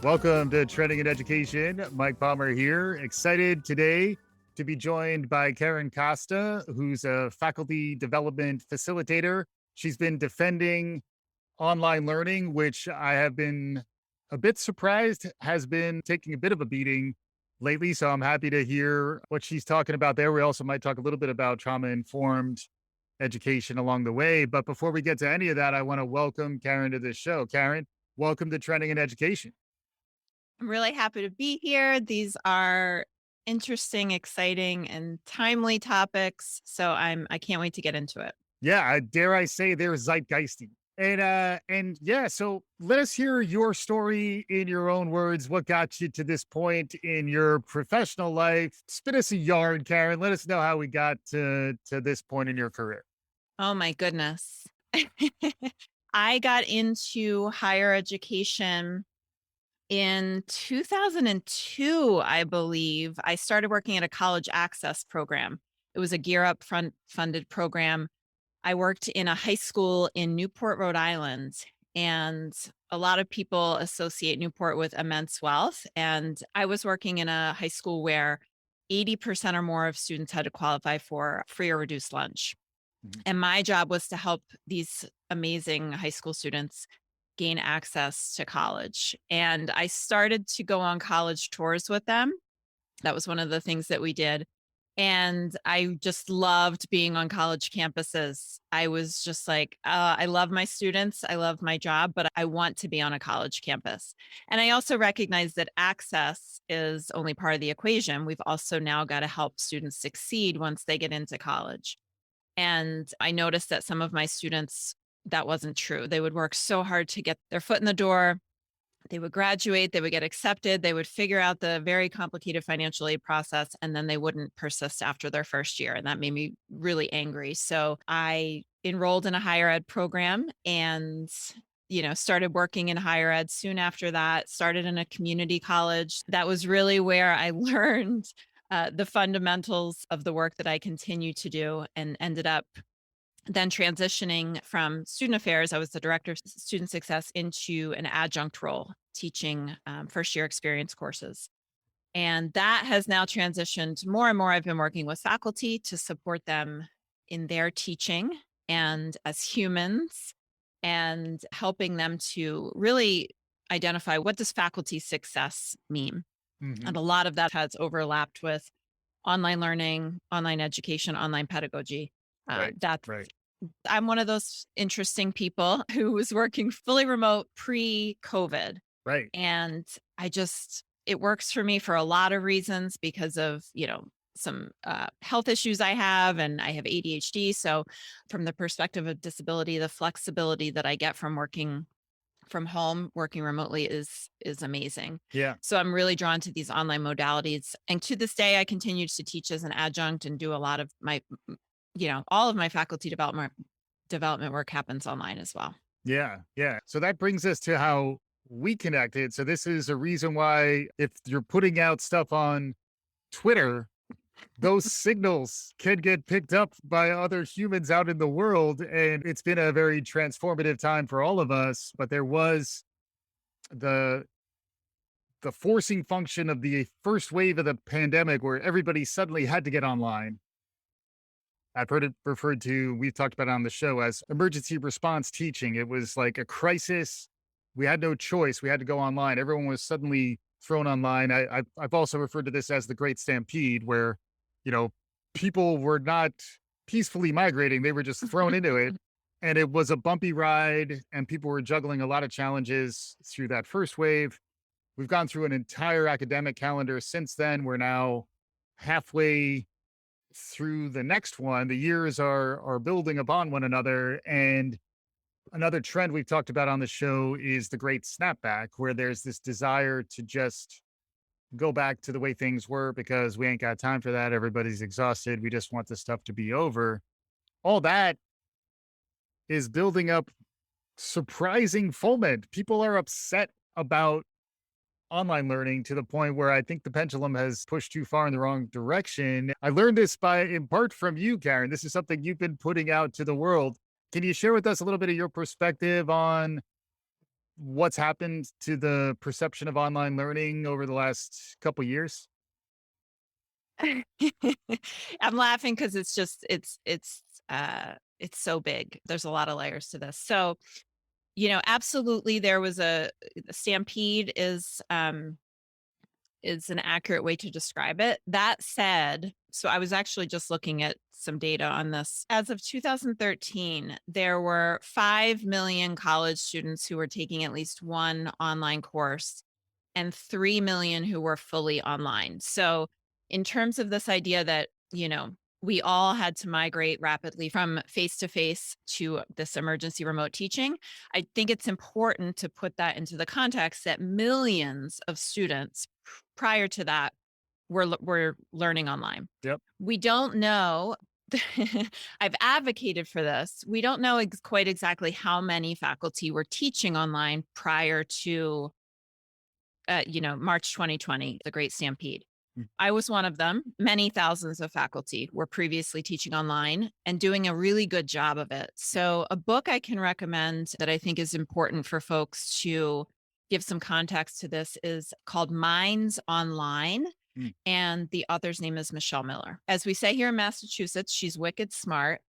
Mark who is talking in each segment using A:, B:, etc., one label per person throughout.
A: Welcome to Trending in Education. Mike Palmer here. Excited today to be joined by Karen Costa, who's a faculty development facilitator. She's been defending online learning, which I have been a bit surprised has been taking a bit of a beating lately. So I'm happy to hear what she's talking about there. We also might talk a little bit about trauma informed education along the way. But before we get to any of that, I want to welcome Karen to this show. Karen, welcome to Trending in Education.
B: I'm really happy to be here. These are interesting, exciting, and timely topics. So I can't wait to get into it.
A: Yeah, dare I say they're zeitgeisty. And yeah, so let us hear your story in your own words. What got you to this point in your professional life? Spit us a yarn, Karen. Let us know how we got to this point in your career.
B: Oh my goodness. I got into higher education in 2002, I believe. I started working at a college access program. It was a Gear Up front funded program. I worked in a high school in Newport, Rhode Island, and a lot of people associate Newport with immense wealth. And I was working in a high school where 80% or more of students had to qualify for free or reduced lunch.
A: Mhm.
B: And my job was to help these amazing high school students gain access to college. And I started to go on college tours with them. That was one of the things that we did. And I just loved being on college campuses. I was just like, I love my students. I love my job, but I want to be on a college campus. And I also recognize that access is only part of the equation. We've also now got to help students succeed once they get into college. And I noticed that some of my students, that wasn't true. They would work so hard to get their foot in the door. They would graduate, they would get accepted, they would figure out the very complicated financial aid process, and then they wouldn't persist after their first year. And that made me really angry. So I enrolled in a higher ed program and started working in higher ed soon after that, started in a community college. That was really where I learned the fundamentals of the work that I continue to do and ended up then transitioning from student affairs. I was the director of student success into an adjunct role, teaching first year experience courses. And that has now transitioned more and more. I've been working with faculty to support them in their teaching and as humans, and helping them to really identify, what does faculty success mean? And
A: Mhm.
B: a lot of that has overlapped with online learning, online education, online pedagogy.
A: Right,
B: That's
A: right,
B: I'm one of those interesting people who was working fully remote pre-COVID.
A: right.
B: And it works for me for a lot of reasons because of, some health issues I have, and I have ADHD. So, from the perspective of disability, the flexibility that I get from working from home, working remotely is amazing.
A: Yeah.
B: So I'm really drawn to these online modalities. And to this day, I continue to teach as an adjunct and do a lot of all of my faculty development work happens online as well.
A: Yeah, yeah. So that brings us to how we connected. So this is a reason why if you're putting out stuff on Twitter, those signals can get picked up by other humans out in the world. And it's been a very transformative time for all of us. But there was the the forcing function of the first wave of the pandemic where everybody suddenly had to get online. I've heard it referred to, we've talked about it on the show as emergency response teaching. It was like a crisis. We had no choice. We had to go online. Everyone was suddenly thrown online. I've also referred to this as the Great Stampede, where, you know, people were not peacefully migrating. They were just thrown into it. And it was a bumpy ride, and people were juggling a lot of challenges through that first wave. We've gone through an entire academic calendar since then. We're now halfway through the next one. The years are building upon one another. And another trend we've talked about on the show is the great snapback, where there's this desire to just go back to the way things were because we ain't got time for that. Everybody's exhausted. We just want this stuff to be over. All that is building up surprising foment. People are upset about online learning to the point where I think the pendulum has pushed too far in the wrong direction. I learned this by in part from you, Karen. This is something you've been putting out to the world. Can you share with us a little bit of your perspective on what's happened to the perception of online learning over the last couple years?
B: I'm laughing because it's just it's so big. There's a lot of layers to this. So, absolutely there was a stampede is an accurate way to describe it. That said, so I was actually just looking at some data on this. As of 2013, there were 5 million college students who were taking at least one online course and 3 million who were fully online. So, in terms of this idea that, we all had to migrate rapidly from face to face to this emergency remote teaching, I think it's important to put that into the context that millions of students prior to that were learning online.
A: Yep.
B: We don't know. I've advocated for this. We don't know quite exactly how many faculty were teaching online prior to March 2020, the Great Stampede.
A: Mm.
B: I was one of them. Many thousands of faculty were previously teaching online and doing a really good job of it. So, a book I can recommend that I think is important for folks to give some context to this is called Minds Online.
A: Mm.
B: And the author's name is Michelle Miller. As we say here in Massachusetts, she's wicked smart.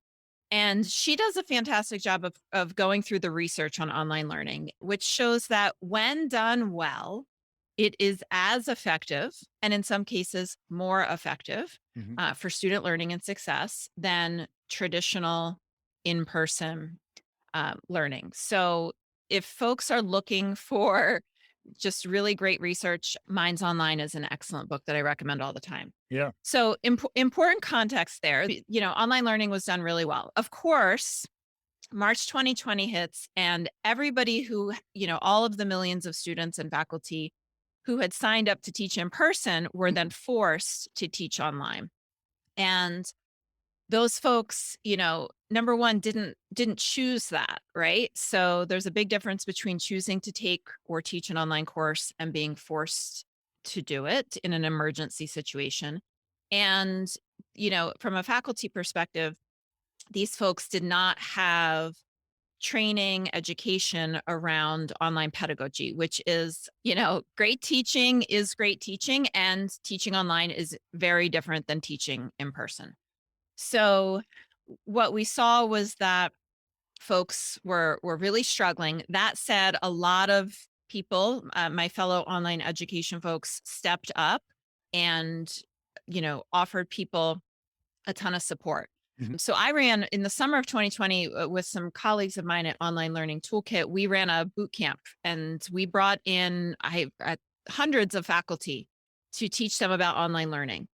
B: And she does a fantastic job of going through the research on online learning, which shows that when done well, it is as effective and in some cases more effective
A: Mhm.
B: for student learning and success than traditional in-person learning. So if folks are looking for just really great research, Minds Online is an excellent book that I recommend all the time.
A: Yeah.
B: So important context there. Online learning was done really well. Of course, March 2020 hits and everybody who, all of the millions of students and faculty who had signed up to teach in person were then forced to teach online. And those folks, number one, didn't choose that, right? So there's a big difference between choosing to take or teach an online course and being forced to do it in an emergency situation. And, from a faculty perspective, these folks did not have training, education around online pedagogy, which is, great teaching is great teaching, and teaching online is very different than teaching in person. So what we saw was that folks were really struggling. That said, a lot of people, my fellow online education folks, stepped up and, offered people a ton of support.
A: Mhm.
B: So I ran in the summer of 2020 with some colleagues of mine at Online Learning Toolkit. We ran a boot camp and we brought in hundreds of faculty to teach them about online learning.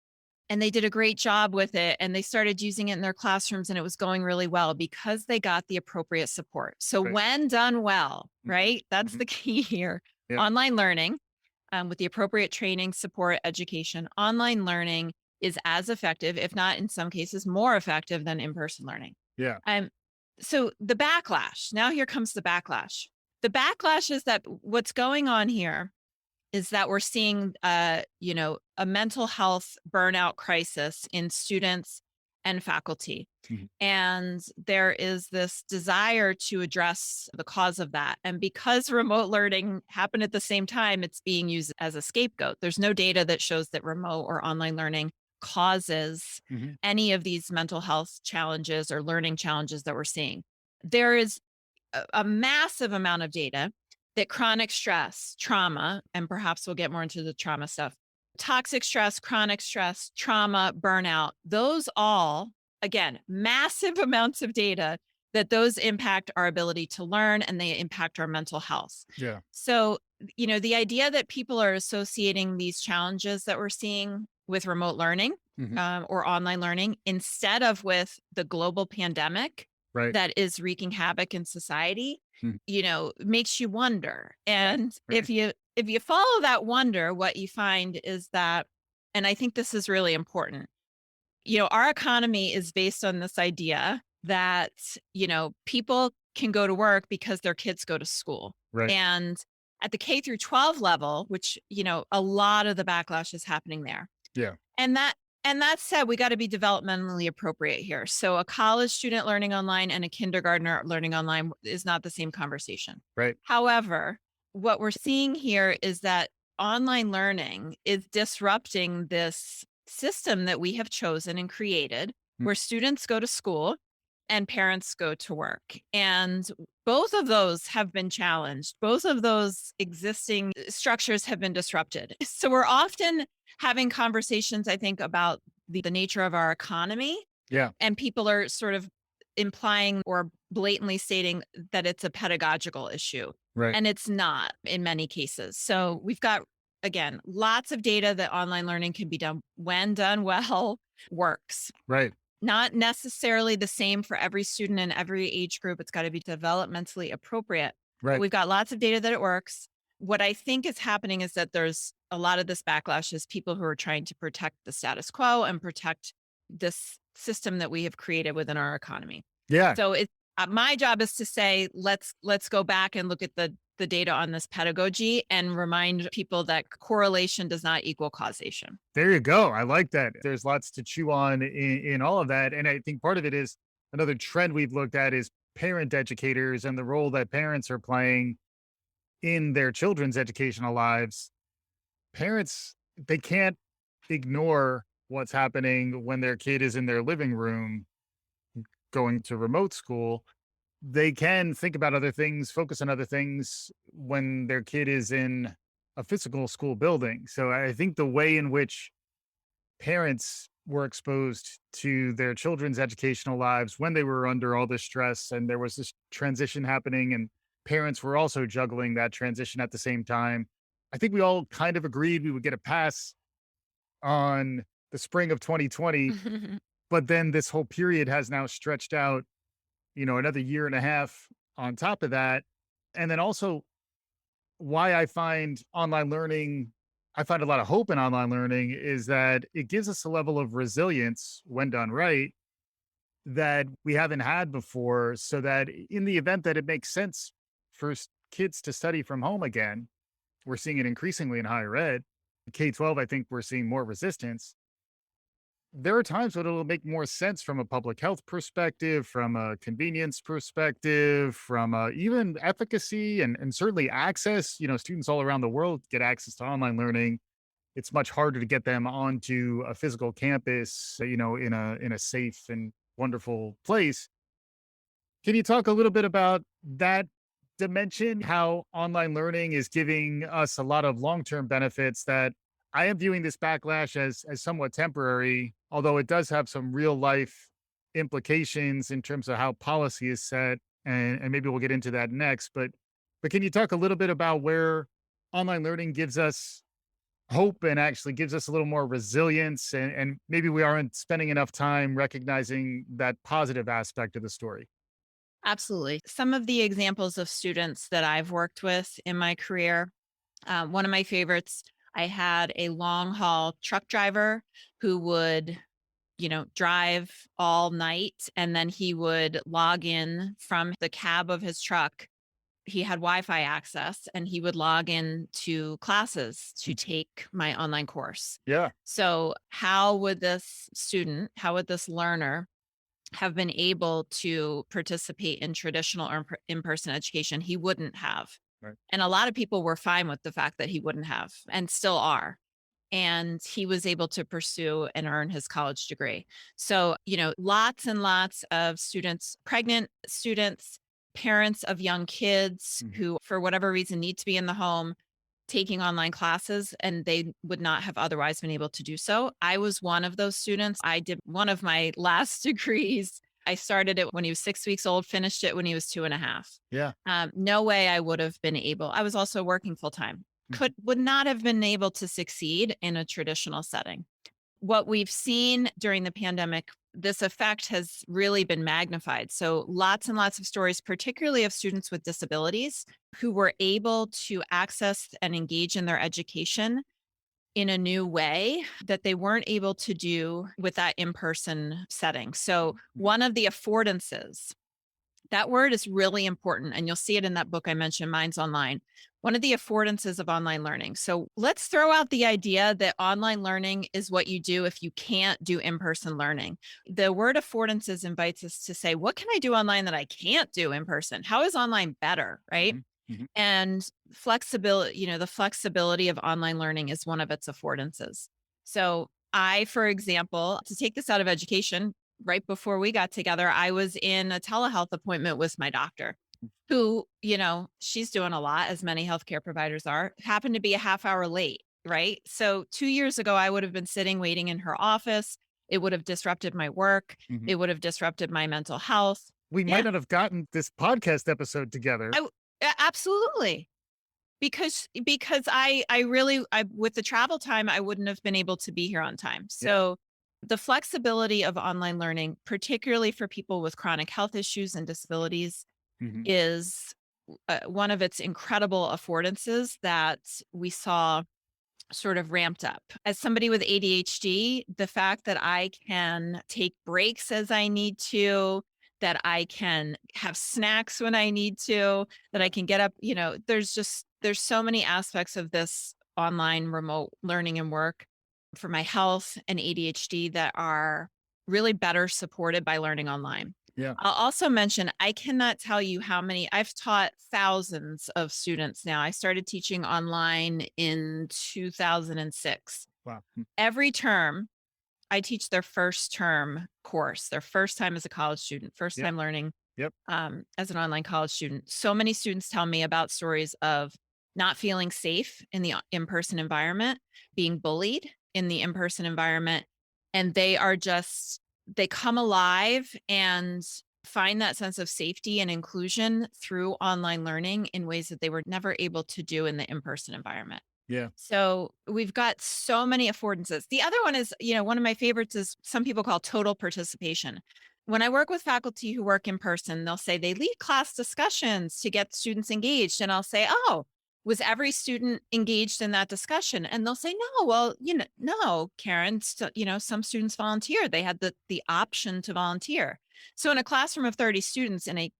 B: And they did a great job with it and they started using it in their classrooms and it was going really well because they got the appropriate support. So
A: Right.
B: when done well,
A: Mhm.
B: right? That's
A: Mhm.
B: the key here.
A: Yep.
B: Online learning with the appropriate training, support, education, online learning is as effective, if not in some cases more effective than in-person learning.
A: Yeah.
B: Um, so the backlash, now here comes the backlash. The backlash is that what's going on here is that we're seeing, a mental health burnout crisis in students and faculty.
A: Mhm.
B: And there is this desire to address the cause of that. And because remote learning happened at the same time, it's being used as a scapegoat. There's no data that shows that remote or online learning causes
A: Mhm.
B: any of these mental health challenges or learning challenges that we're seeing. There is a massive amount of data that chronic stress, trauma, and perhaps we'll get more into the trauma stuff, toxic stress, chronic stress, trauma, burnout, those all, again, massive amounts of data that those impact our ability to learn and they impact our mental health.
A: Yeah.
B: So, the idea that people are associating these challenges that we're seeing with remote learning
A: Mhm.
B: or online learning instead of with the global pandemic
A: Right.
B: that is wreaking havoc in society,
A: Mhm.
B: makes you wonder. And
A: Right.
B: if you follow that wonder, what you find is that, and I think this is really important, our economy is based on this idea that, people can go to work because their kids go to school.
A: Right.
B: And at the K through 12 level, which, a lot of the backlash is happening there.
A: Yeah.
B: And that said, we got to be developmentally appropriate here. So a college student learning online and a kindergartner learning online is not the same conversation.
A: Right.
B: However, what we're seeing here is that online learning is disrupting this system that we have chosen and created
A: Mm.
B: where students go to school and parents go to work. And both of those have been challenged. Both of those existing structures have been disrupted. So we're often having conversations, I think, about the nature of our economy,
A: Yeah,
B: and people are sort of implying or blatantly stating that it's a pedagogical issue.
A: right,
B: And it's not in many cases. So we've got, again, lots of data that online learning can be done when done well, works.
A: right,
B: Not necessarily the same for every student in every age group. It's got to be developmentally appropriate. But
A: right.
B: we've got lots of data that it works. What I think is happening is that there's a lot of this backlash is people who are trying to protect the status quo and protect this system that we have created within our economy.
A: Yeah,
B: So it's my job is to say, let's go back and look at the data on this pedagogy and remind people that correlation does not equal causation.
A: there you go. I like that. There's lots to chew on in all of that. And I think part of it is another trend we've looked at is parent educators and the role that parents are playing in their children's educational lives. Parents, they can't ignore what's happening when their kid is in their living room going to remote school. They can think about other things, focus on other things when their kid is in a physical school building. So I think the way in which parents were exposed to their children's educational lives when they were under all this stress and there was this transition happening and parents were also juggling that transition at the same time. I think we all kind of agreed we would get a pass on the spring of 2020, but then this whole period has now stretched out, another year and a half on top of that. And then also why I find a lot of hope in online learning is that it gives us a level of resilience when done right that we haven't had before. So that in the event that it makes sense for kids to study from home again, we're seeing it increasingly in higher ed. K-12, I think we're seeing more resistance. There are times when it'll make more sense from a public health perspective, from a convenience perspective, from even efficacy and certainly access. Students all around the world get access to online learning. It's much harder to get them onto a physical campus, in a safe and wonderful place. Can you talk a little bit about that dimension, how online learning is giving us a lot of long-term benefits that I am viewing this backlash as somewhat temporary, although it does have some real life implications in terms of how policy is set, and maybe we'll get into that next. But can you talk a little bit about where online learning gives us hope and actually gives us a little more resilience, and maybe we aren't spending enough time recognizing that positive aspect of the story?
B: Absolutely. Some of the examples of students that I've worked with in my career, one of my favorites, I had a long haul truck driver who would, drive all night and then he would log in from the cab of his truck. He had Wi-Fi access and he would log in to classes to take my online course.
A: Yeah.
B: So, how would this learner have been able to participate in traditional or in-person education? He wouldn't have.
A: Right.
B: And a lot of people were fine with the fact that he wouldn't have and still are. And he was able to pursue and earn his college degree. So, lots and lots of students, pregnant students, parents of young kids
A: Mhm.
B: who, for whatever reason, need to be in the home taking online classes and they would not have otherwise been able to do so. I was one of those students. I did one of my last degrees. I started it when he was 6 weeks old, finished it when he was 2.5.
A: Yeah.
B: No way I would have been able. I was also working full time. Would not have been able to succeed in a traditional setting. What we've seen during the pandemic, this effect has really been magnified. So lots and lots of stories, particularly of students with disabilities who were able to access and engage in their education in a new way that they weren't able to do with that in-person setting. So one of the affordances, that word is really important, and you'll see it in that book I mentioned, Minds Online. One of the affordances of online learning. So let's throw out the idea that online learning is what you do if you can't do in-person learning. The word affordances invites us to say, what can I do online that I can't do in person? How is online better, right?
A: Mhm. Mhm.
B: And flexibility, the flexibility of online learning is one of its affordances. So I, for example, to take this out of education, right before we got together, I was in a telehealth appointment with my doctor, who, she's doing a lot, as many healthcare providers are, happened to be a half hour late, right? So 2 years ago, I would have been sitting waiting in her office. It would have disrupted my work.
A: Mhm.
B: It would have disrupted my mental health.
A: We
B: Yeah,
A: might not have gotten this podcast episode together.
B: absolutely. Because I really, with the travel time, I wouldn't have been able to be here on time.
A: Yeah.
B: So the flexibility of online learning, particularly for people with chronic health issues and disabilities,
A: Mhm.
B: is one of its incredible affordances that we saw sort of ramped up. As somebody with ADHD, the fact that I can take breaks as I need to, that I can have snacks when I need to, that I can get up, there's so many aspects of this online remote learning and work for my health and ADHD that are really better supported by learning online.
A: Yeah.
B: I'll also mention, I cannot tell you how many I've taught thousands of students now. I started teaching online in 2006.
A: Wow.
B: Every term, I teach their first term course, their first time as a college student, first
A: Yep.
B: time learning
A: Yep.
B: as an online college student. So many students tell me about stories of not feeling safe in the in person environment, being bullied in the in person environment. And they come alive and find that sense of safety and inclusion through online learning in ways that they were never able to do in the in person environment.
A: Yeah.
B: So we've got so many affordances. The other one is, one of my favorites is some people call total participation. When I work with faculty who work in person, they'll say they lead class discussions to get students engaged. And I'll say, oh, was every student engaged in that discussion? And they'll say, no, well, no, Karen, some students volunteered. They had the option to volunteer. So in a classroom of 30 students in a,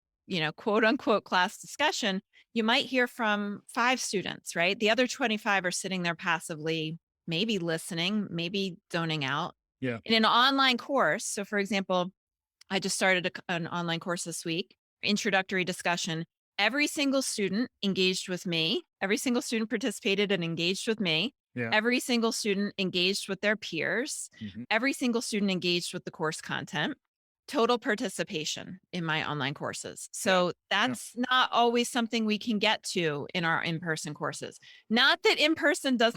B: quote unquote class discussion, you might hear from 5 students, right? The other 25 are sitting there passively, maybe listening, maybe zoning out.
A: Yeah.
B: In an online course, so for example, I just started an online course this week, introductory discussion. Every single student engaged with me. Every single student participated and engaged with me.
A: Yeah.
B: Every single student engaged with their peers.
A: Mhm.
B: Every single student engaged with the course content. Total participation in my online courses. So
A: Yeah.
B: that's not always something we can get to in our in-person courses. Not that in-person does,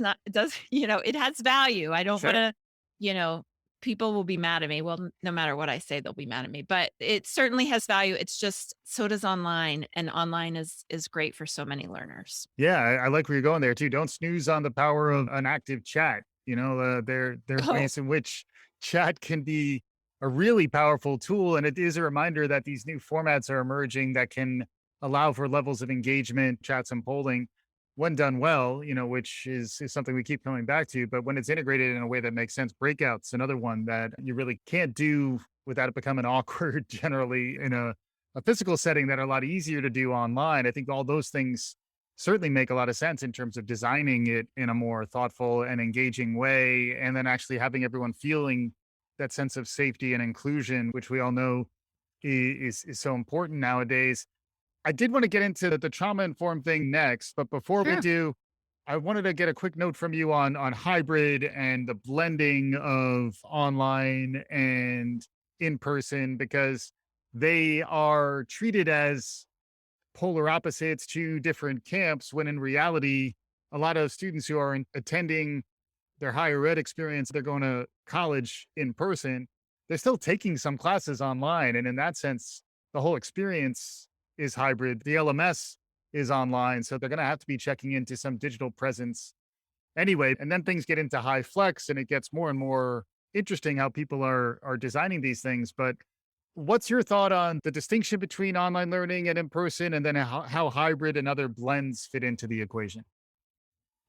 B: it has value. I don't
A: Sure.
B: want to, you know, people will be mad at me. Well, no matter what I say, they'll be mad at me, but it certainly has value. It's just, so does online, and online is great for so many learners.
A: Yeah, I like where you're going there too. Don't snooze on the power of an active chat. There are
B: Oh,
A: ways in which chat can be a really powerful tool, and it is a reminder that these new formats are emerging that can allow for levels of engagement, chats, and polling when done well. Which is something we keep coming back to. But when it's integrated in a way that makes sense, breakouts another one that you really can't do without it becoming awkward. Generally, in a physical setting that are a lot easier to do online. I think all those things certainly make a lot of sense in terms of designing it in a more thoughtful and engaging way, and then actually having everyone feeling that sense of safety and inclusion, which we all know is so important nowadays. I did want to get into the trauma informed thing next, but before we
B: sure.
A: do, I wanted to get a quick note from you on hybrid and the blending of online and in person, because they are treated as polar opposites, to different camps, when in reality, a lot of students who are attending their higher ed experience, they're going to college in person, they're still taking some classes online. And in that sense, the whole experience is hybrid. The LMS is online. So they're going to have to be checking into some digital presence anyway. And then things get into high flex and it gets more and more interesting how people are designing these things. But what's your thought on the distinction between online learning and in person, and then how hybrid and other blends fit into the equation?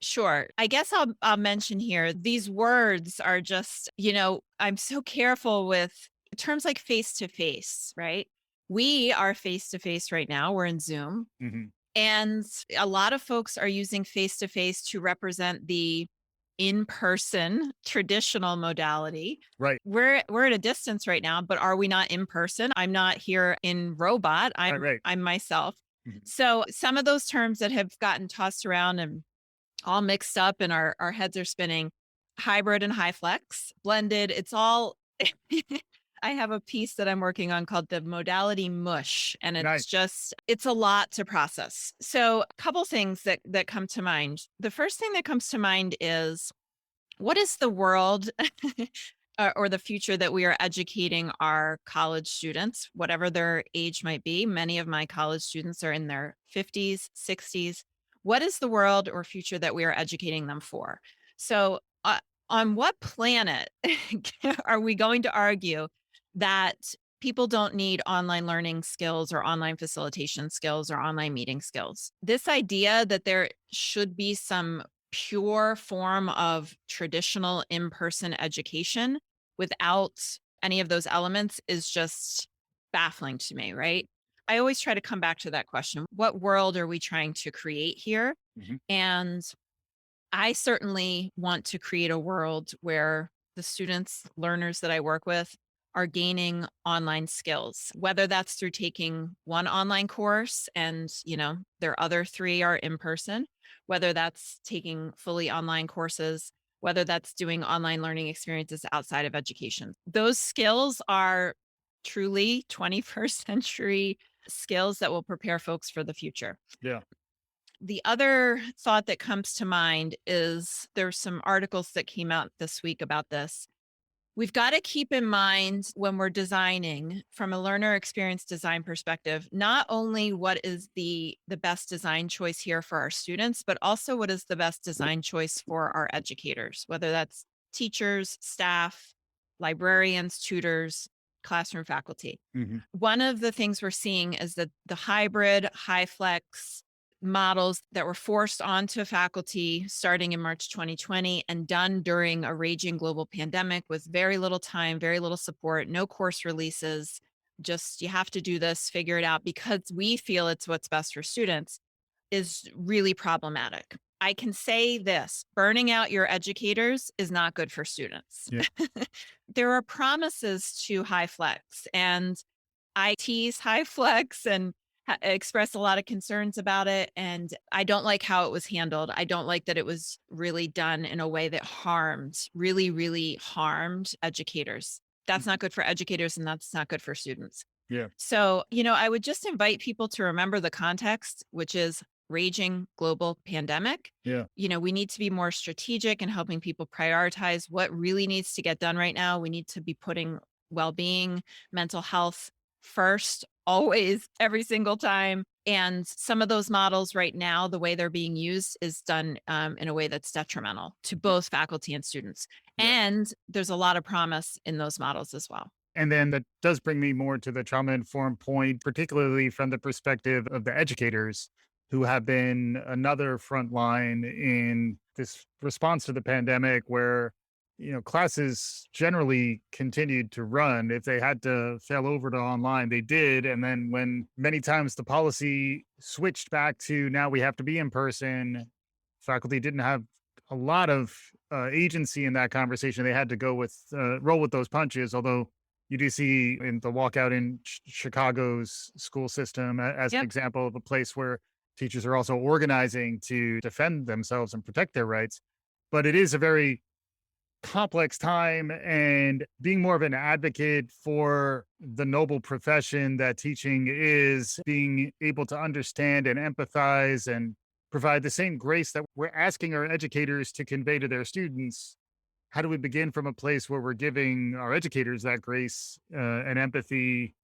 B: Sure. I guess I'll mention here, these words are just, I'm so careful with terms like face to face, right? We are face to face right now. We're in Zoom.
A: Hmm.
B: And a lot of folks are using face to face to represent the in-person traditional modality.
A: Right.
B: We're at a distance right now, but are we not in person? I'm not here in robot.
A: Right.
B: I'm
A: Right.
B: I'm myself.
A: Mhm.
B: So some of those terms that have gotten tossed around and all mixed up and our heads are spinning, hybrid and high flex, blended, it's all I have a piece that I'm working on called the modality mush, and
A: Nice.
B: it's a lot to process. So, a couple things that come to mind. The first thing that comes to mind is what is the world or the future that we are educating our college students, whatever their age might be? Many of my college students are in their 50s, 60s. What is the world or future that we are educating them for? So, on what planet are we going to argue that people don't need online learning skills or online facilitation skills or online meeting skills? This idea that there should be some pure form of traditional in-person education without any of those elements is just baffling to me, right? I always try to come back to that question. What world are we trying to create here?
A: Mhm.
B: And I certainly want to create a world where the students, learners that I work with are gaining online skills, whether that's through taking one online course and, their other three are in person, whether that's taking fully online courses, whether that's doing online learning experiences outside of education. Those skills are truly 21st century skills that will prepare folks for the future.
A: Yeah.
B: The other thought that comes to mind is there's some articles that came out this week about this. We've got to keep in mind when we're designing from a learner experience design perspective, not only what is the best design choice here for our students, but also what is the best design choice for our educators, whether that's teachers, staff, librarians, tutors, classroom faculty.
A: Mhm.
B: One of the things we're seeing is that the hybrid, high flex models that were forced onto faculty starting in March 2020 and done during a raging global pandemic with very little time, very little support, no course releases. Just you have to do this, figure it out because we feel it's what's best for students is really problematic. I can say this burning out your educators is not good for students.
A: Yeah.
B: There are promises to high flex, and I tease high flex and express a lot of concerns about it. And I don't like how it was handled. I don't like that it was really done in a way that really harmed educators. That's
A: Mhm.
B: not good for educators and that's not good for students.
A: Yeah.
B: So, I would just invite people to remember the context, which is raging global pandemic.
A: Yeah.
B: We need to be more strategic in helping people prioritize what really needs to get done right now. We need to be putting well being, mental health first, always, every single time. And some of those models right now, the way they're being used is done in a way that's detrimental to both faculty and students.
A: Yeah.
B: And there's a lot of promise in those models as well.
A: And then that does bring me more to the trauma informed point, particularly from the perspective of the educators who have been another front line in this response to the pandemic where, classes generally continued to run. If they had to fail over to online, they did. And then when many times the policy switched back to now we have to be in person, faculty didn't have a lot of agency in that conversation. They had to go with roll with those punches, although you do see in the walkout in Chicago's school system as an
B: Yep.
A: example of a place where teachers are also organizing to defend themselves and protect their rights. But it is a very complex time, and being more of an advocate for the noble profession that teaching is, being able to understand and empathize and provide the same grace that we're asking our educators to convey to their students. How do we begin from a place where we're giving our educators that grace and empathy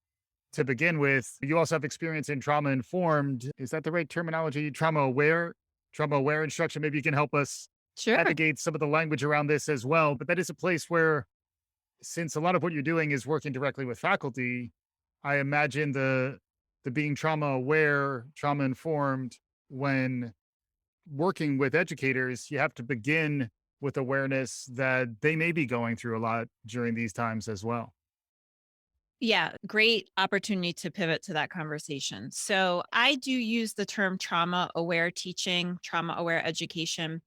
A: to begin with? You also have experience in trauma informed. Is that the right terminology? Trauma aware instruction. Maybe you can help us
B: Sure.
A: navigate some of the language around this as well. But that is a place where, since a lot of what you're doing is working directly with faculty, I imagine the being trauma aware, trauma informed when working with educators, you have to begin with awareness that they may be going through a lot during these times as well.
B: Yeah, great opportunity to pivot to that conversation. So, I do use the term trauma aware teaching, trauma aware education.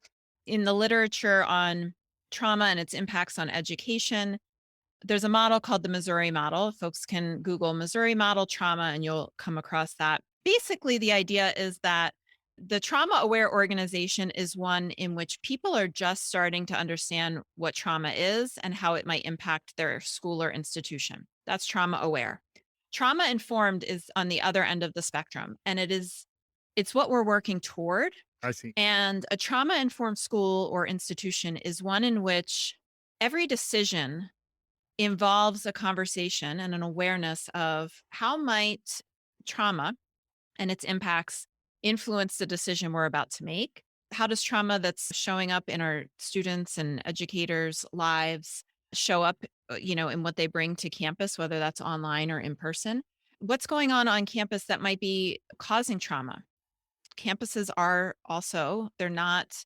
B: In the literature on trauma and its impacts on education, there's a model called the Missouri model. Folks can Google Missouri model trauma and you'll come across that. basically, the idea is that the trauma aware organization is one in which people are just starting to understand what trauma is and how it might impact their school or institution. That's trauma aware. Trauma informed is on the other end of the spectrum, and it's what we're working toward.
A: I see.
B: And a trauma informed school or institution is one in which every decision involves a conversation and an awareness of how might trauma and its impacts influence the decision we're about to make. How does trauma that's showing up in our students and educators' lives show up, in what they bring to campus, whether that's online or in person? What's going on campus that might be causing trauma? Campuses are also, they're not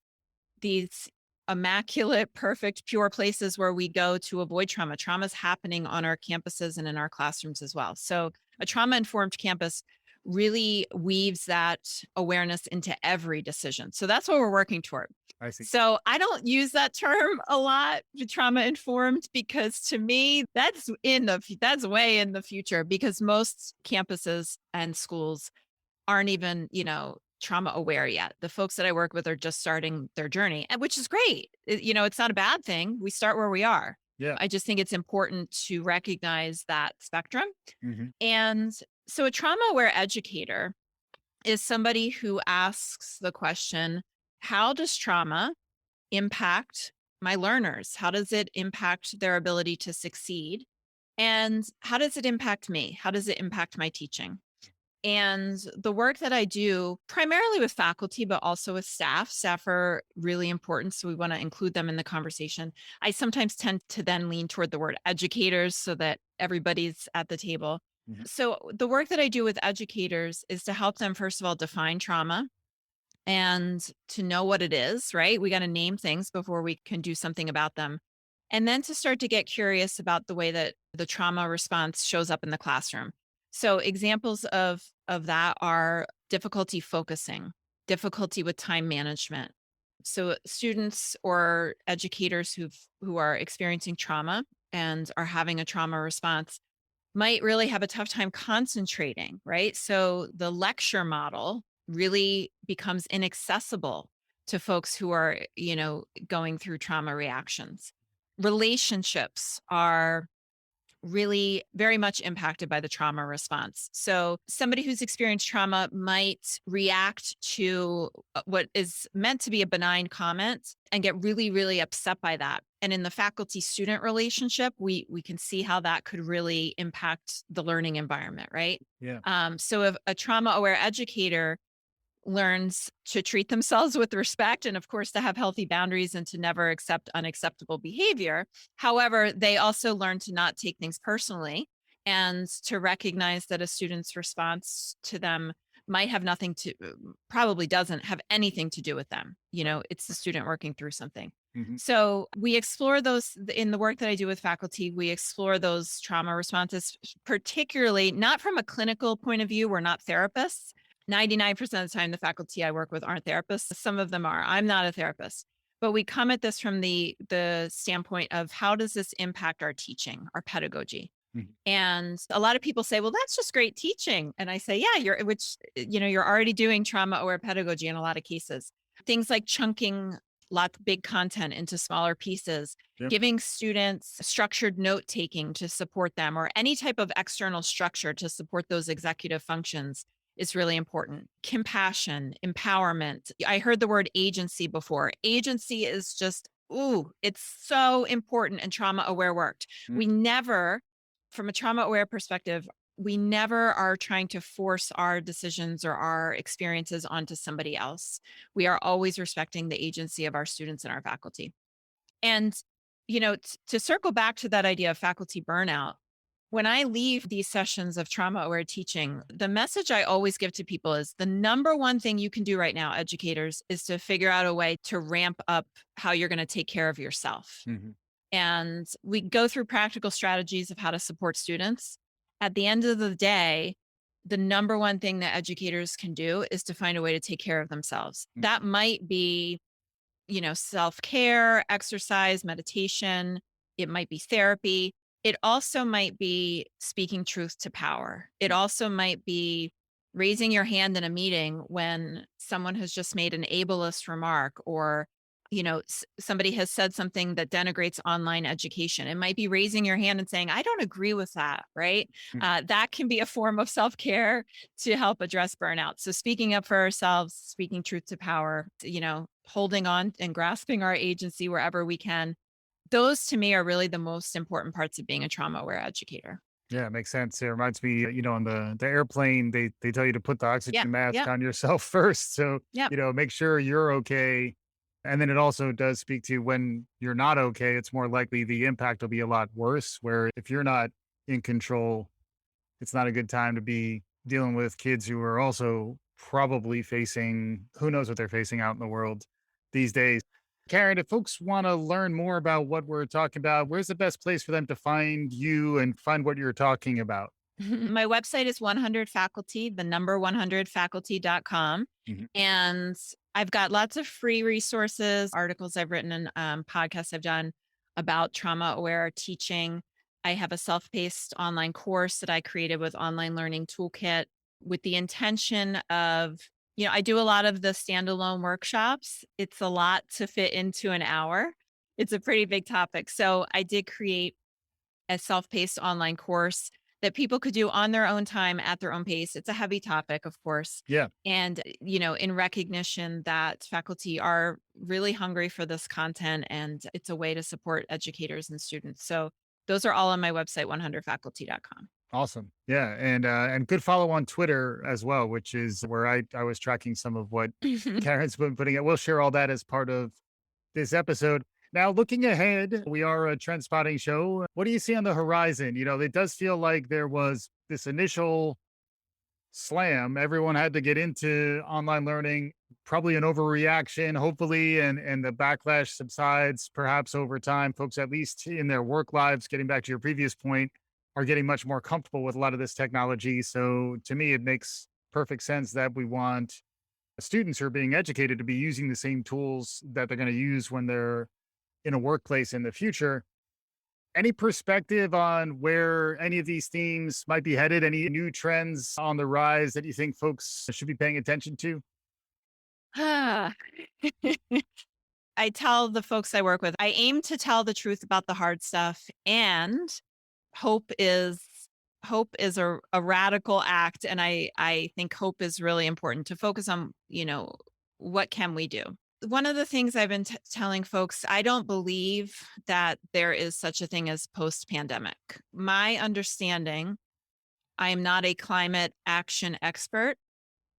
B: these immaculate, perfect, pure places where we go to avoid trauma. Trauma's happening on our campuses and in our classrooms as well. So a trauma-informed campus really weaves that awareness into every decision. So that's what we're working toward.
A: I see.
B: So I don't use that term a lot, trauma informed, because to me, that's way in the future, because most campuses and schools aren't even, trauma aware yet. The folks that I work with are just starting their journey, and which is great. It's not a bad thing. We start where we are.
A: Yeah.
B: I just think it's important to recognize that spectrum.
A: Hmm.
B: And so a trauma aware educator is somebody who asks the question, how does trauma impact my learners? How does it impact their ability to succeed? And how does it impact me? How does it impact my teaching? And the work that I do primarily with faculty, but also with staff are really important. So we want to include them in the conversation. I sometimes tend to then lean toward the word educators so that everybody's at the table.
A: Hmm.
B: So the work that I do with educators is to help them, first of all, define trauma and to know what it is, right? We got to name things before we can do something about them. And then to start to get curious about the way that the trauma response shows up in the classroom. So examples of that are difficulty focusing, difficulty with time management. So students or educators who are experiencing trauma and are having a trauma response might really have a tough time concentrating, right? So the lecture model really becomes inaccessible to folks who are, going through trauma reactions. Relationships are really very much impacted by the trauma response. So somebody who's experienced trauma might react to what is meant to be a benign comment and get really, really upset by that. And in the faculty student relationship, we can see how that could really impact the learning environment, right?
A: Yeah.
B: So if a trauma aware educator learns to treat themselves with respect and of course to have healthy boundaries and to never accept unacceptable behavior. However, they also learn to not take things personally and to recognize that a student's response to them might have nothing to probably doesn't have anything to do with them. It's the student working through something.
A: Hmm.
B: So we explore those in the work that I do with faculty. We explore those trauma responses, particularly not from a clinical point of view. We're not therapists. 99% of the time, the faculty I work with aren't therapists. Some of them are. I'm not a therapist. But we come at this from the standpoint of how does this impact our teaching, our pedagogy?
A: Hmm.
B: And a lot of people say, well, that's just great teaching. And I say, yeah, you're already doing trauma aware pedagogy in a lot of cases. Things like chunking lots of big content into smaller pieces,
A: Yep.
B: giving students structured note taking to support them, or any type of external structure to support those executive functions is really important. Compassion, empowerment. I heard the word agency before. Agency is just, it's so important in trauma aware work.
A: Mm.
B: We never, from a trauma aware perspective, we never are trying to force our decisions or our experiences onto somebody else. We are always respecting the agency of our students and our faculty. And, to circle back to that idea of faculty burnout, when I leave these sessions of trauma aware teaching, the message I always give to people is the number one thing you can do right now, educators, is to figure out a way to ramp up how you're going to take care of yourself.
A: Mhm.
B: And we go through practical strategies of how to support students. At the end of the day, the number one thing that educators can do is to find a way to take care of themselves.
A: Mm.
B: That might be, self-care, exercise, meditation. It might be therapy. It also might be speaking truth to power. It also might be raising your hand in a meeting when someone has just made an ableist remark, or somebody has said something that denigrates online education. It might be raising your hand and saying, I don't agree with that, right?
A: Mm.
B: That can be a form of self-care to help address burnout. So speaking up for ourselves, speaking truth to power, holding on and grasping our agency wherever we can, those to me are really the most important parts of being a trauma aware educator.
A: Yeah, it makes sense. It reminds me, on the airplane, they tell you to put the
B: Yeah.
A: oxygen mask
B: Yep.
A: on yourself first. So,
B: Yep.
A: make sure you're okay. And then it also does speak to when you're not okay, it's more likely the impact will be a lot worse. Where if you're not in control, it's not a good time to be dealing with kids who are also probably facing who knows what they're facing out in the world these days. Karen, if folks want to learn more about what we're talking about, where's the best place for them to find you and find what you're talking about?
B: My website is 100 faculty, the number 100faculty.com.
A: Mhm.
B: And I've got lots of free resources, articles I've written, and podcasts I've done about trauma aware teaching. I have a self paced online course that I created with Online Learning Toolkit with the intention of, I do a lot of the standalone workshops. It's a lot to fit into an hour, it's a pretty big topic. So I did create a self-paced online course that people could do on their own time at their own pace. It's a heavy topic, of course.
A: Yeah,
B: And, in recognition that faculty are really hungry for this content, and it's a way to support educators and students. So those are all on my website, 100faculty.com.
A: awesome. Yeah, and good follow on Twitter as well, which is where I was tracking some of what Karen's been putting it. We'll share all that as part of this episode. Now, looking ahead, we are a trend spotting show. What do you see on the horizon? It does feel like there was this initial slam. Everyone had to get into online learning, probably an overreaction, hopefully, and the backlash subsides perhaps over time. Folks, at least in their work lives, getting back to your previous point, are getting much more comfortable with a lot of this technology. So to me, it makes perfect sense that we want students who are being educated to be using the same tools that they're going to use when they're in a workplace in the future. Any perspective on where any of these themes might be headed? Any new trends on the rise that you think folks should be paying attention to?
B: Ah. I tell the folks I work with, I aim to tell the truth about the hard stuff, and hope is hope is a radical act, and I think hope is really important to focus on, what can we do? One of the things I've been telling folks, I don't believe that there is such a thing as post pandemic. My understanding, I am not a climate action expert,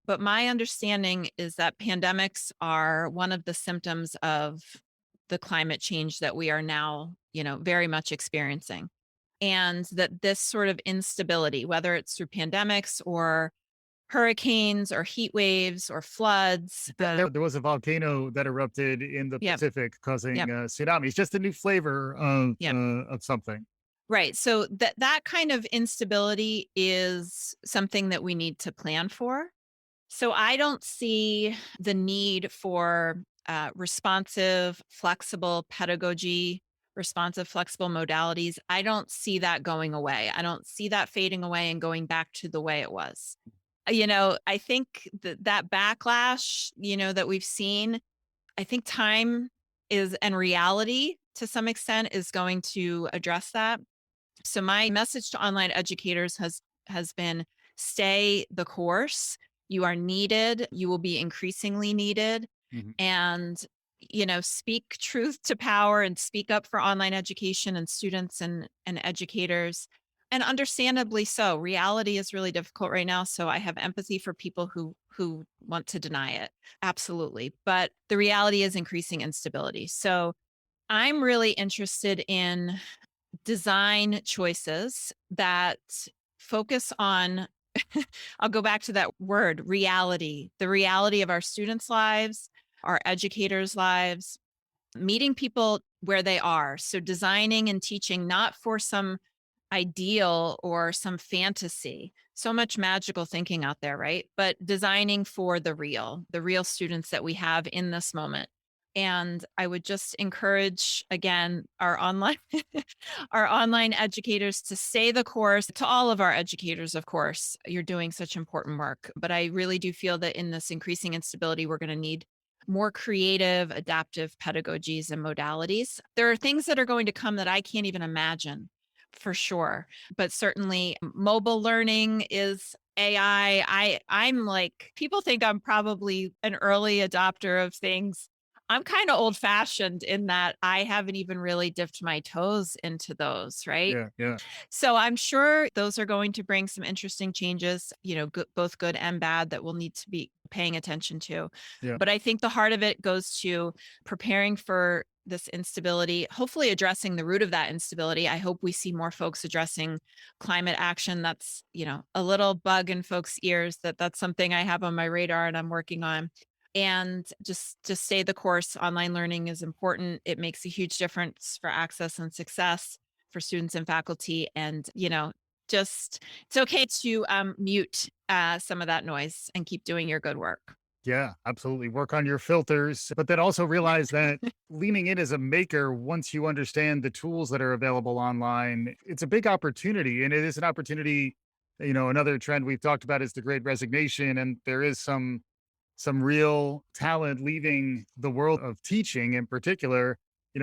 B: but my understanding is that pandemics are one of the symptoms of the climate change that we are now, very much experiencing. And that this sort of instability, whether it's through pandemics or hurricanes or heat waves or floods,
A: There was a volcano that erupted in the
B: yep,
A: Pacific, causing
B: yep,
A: tsunamis. Just a new flavor
B: yep.
A: of something.
B: Right. So that kind of instability is something that we need to plan for. So I don't see the need for responsive, flexible pedagogy, responsive, flexible modalities. I don't see that going away. I don't see that fading away and going back to the way it was. I think that backlash, that we've seen, I think time is and reality to some extent is going to address that. So my message to online educators has been stay the course. You are needed. You will be increasingly needed.
A: Mhm.
B: And speak truth to power and speak up for online education and students and educators. And understandably so. Reality is really difficult right now, so I have empathy for people who want to deny it. Absolutely. But the reality is increasing instability. So I'm really interested in design choices that focus on I'll go back to that word, reality, the reality of our students' lives, our educators' lives, meeting people where they are. So designing and teaching not for some ideal or some fantasy. So much magical thinking out there, right? But designing for the real students that we have in this moment. And I would just encourage again our online our online educators to stay the course. To all of our educators, of course, you're doing such important work. But I really do feel that in this increasing instability, we're going to need more creative, adaptive pedagogies and modalities. There are things that are going to come that I can't even imagine for sure. But certainly mobile learning is AI. I'm like, people think I'm probably an early adopter of things. I'm kind of old fashioned in that I haven't even really dipped my toes into those, right?
A: Yeah, yeah,
B: So I'm sure those are going to bring some interesting changes, both good and bad that we'll need to be paying attention to.
A: yeah,
B: But I think the heart of it goes to preparing for this instability, hopefully addressing the root of that instability. I hope we see more folks addressing climate action. That's, a little bug in folks' ears that's something I have on my radar and I'm working on. And just stay the course. Online learning is important. It makes a huge difference for access and success for students and faculty. And, just it's okay to mute some of that noise and keep doing your good work.
A: yeah, absolutely. Work on your filters, but then also realize that leaning in as a maker, once you understand the tools that are available online, it's a big opportunity. And it is an opportunity. Another trend we've talked about is the great resignation. And there is some real talent leaving the world of teaching in particular.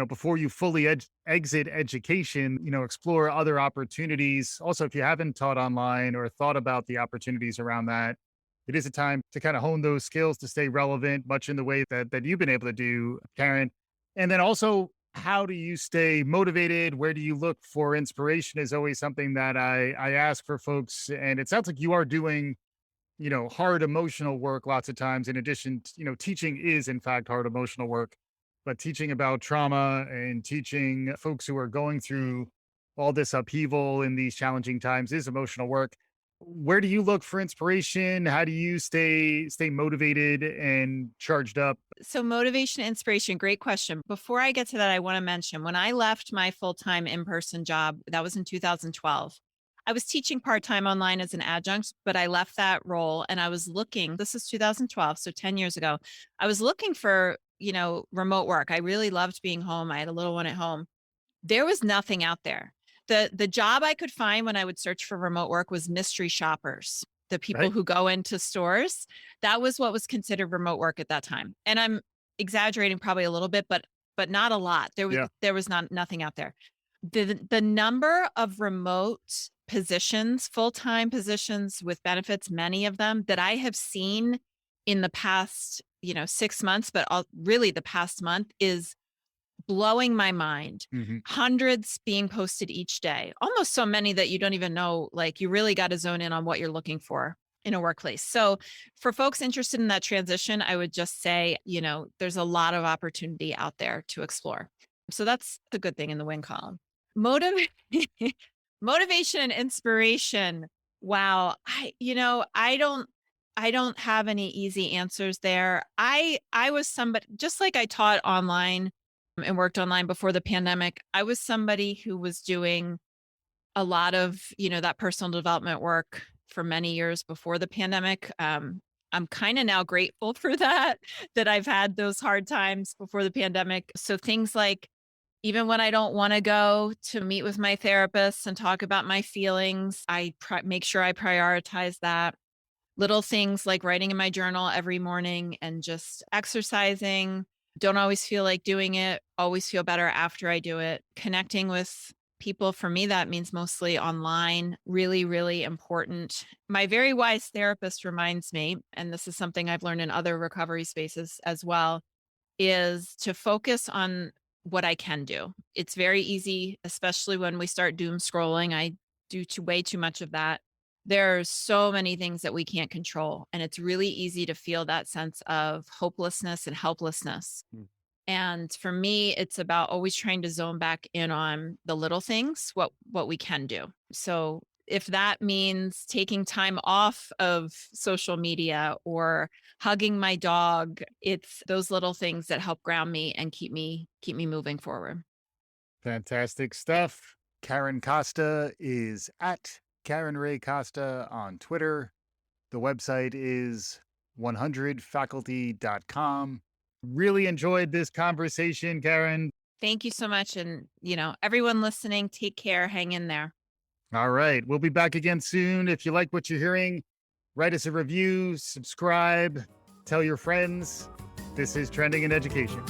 A: Before you fully exit education, explore other opportunities. Also, if you haven't taught online or thought about the opportunities around that, it is a time to kind of hone those skills to stay relevant, much in the way that you've been able to do, Karen. And then also, how do you stay motivated? Where do you look for inspiration is always something that I ask for folks. And it sounds like you are doing hard emotional work lots of times. In addition, teaching is in fact hard emotional work, but teaching about trauma and teaching folks who are going through all this upheaval in these challenging times is emotional work. Where do you look for inspiration? How do you stay motivated and charged up?
B: So, motivation, inspiration, great question. Before I get to that, I want to mention when I left my full time in person job, that was in 2012. I was teaching part time online as an adjunct, but I left that role and I was looking, this is 2012, so 10 years ago. I was looking for, remote work. I really loved being home. I had a little one at home. There was nothing out there. The job I could find when I would search for remote work was mystery shoppers, the people
A: Right?
B: who go into stores. That was what was considered remote work at that time. And I'm exaggerating probably a little bit, but not a lot.
A: Yeah.
B: There was nothing out there. The number of remote positions, full-time positions with benefits, many of them that I have seen in the past, 6 months, but really the past month is blowing my mind.
A: Hmm.
B: Hundreds being posted each day, almost so many that you don't even know, like you really got to zone in on what you're looking for in a workplace. So for folks interested in that transition, I would just say, there's a lot of opportunity out there to explore. So that's the good thing in the win column. Motiv- Motivation and inspiration. Wow. I don't have any easy answers there. I was somebody, just like I taught online and worked online before the pandemic. I was somebody who was doing a lot of, that personal development work for many years before the pandemic. I'm kind of now grateful for that I've had those hard times before the pandemic. So things like, even when I don't want to go to meet with my therapist and talk about my feelings, I make sure I prioritize that. Little things like writing in my journal every morning and just exercising. Don't always feel like doing it, always feel better after I do it. Connecting with people, for me, that means mostly online, really, really important. My very wise therapist reminds me, and this is something I've learned in other recovery spaces as well, is to focus on what I can do. It's very easy, especially when we start doom scrolling. I do way too much of that. There are so many things that we can't control, and it's really easy to feel that sense of hopelessness and helplessness.
A: Mm.
B: And for me, it's about always trying to zone back in on the little things, what we can do. So if that means taking time off of social media or hugging my dog, it's those little things that help ground me and keep me moving forward.
A: Fantastic stuff. Karen Costa is at Karen Ray Costa on Twitter. The website is 100faculty.com. Really enjoyed this conversation, Karen.
B: Thank you so much. And, everyone listening, take care. Hang in there.
A: All right. We'll be back again soon. If you like what you're hearing, write us a review, subscribe, tell your friends. This is Trending in Education.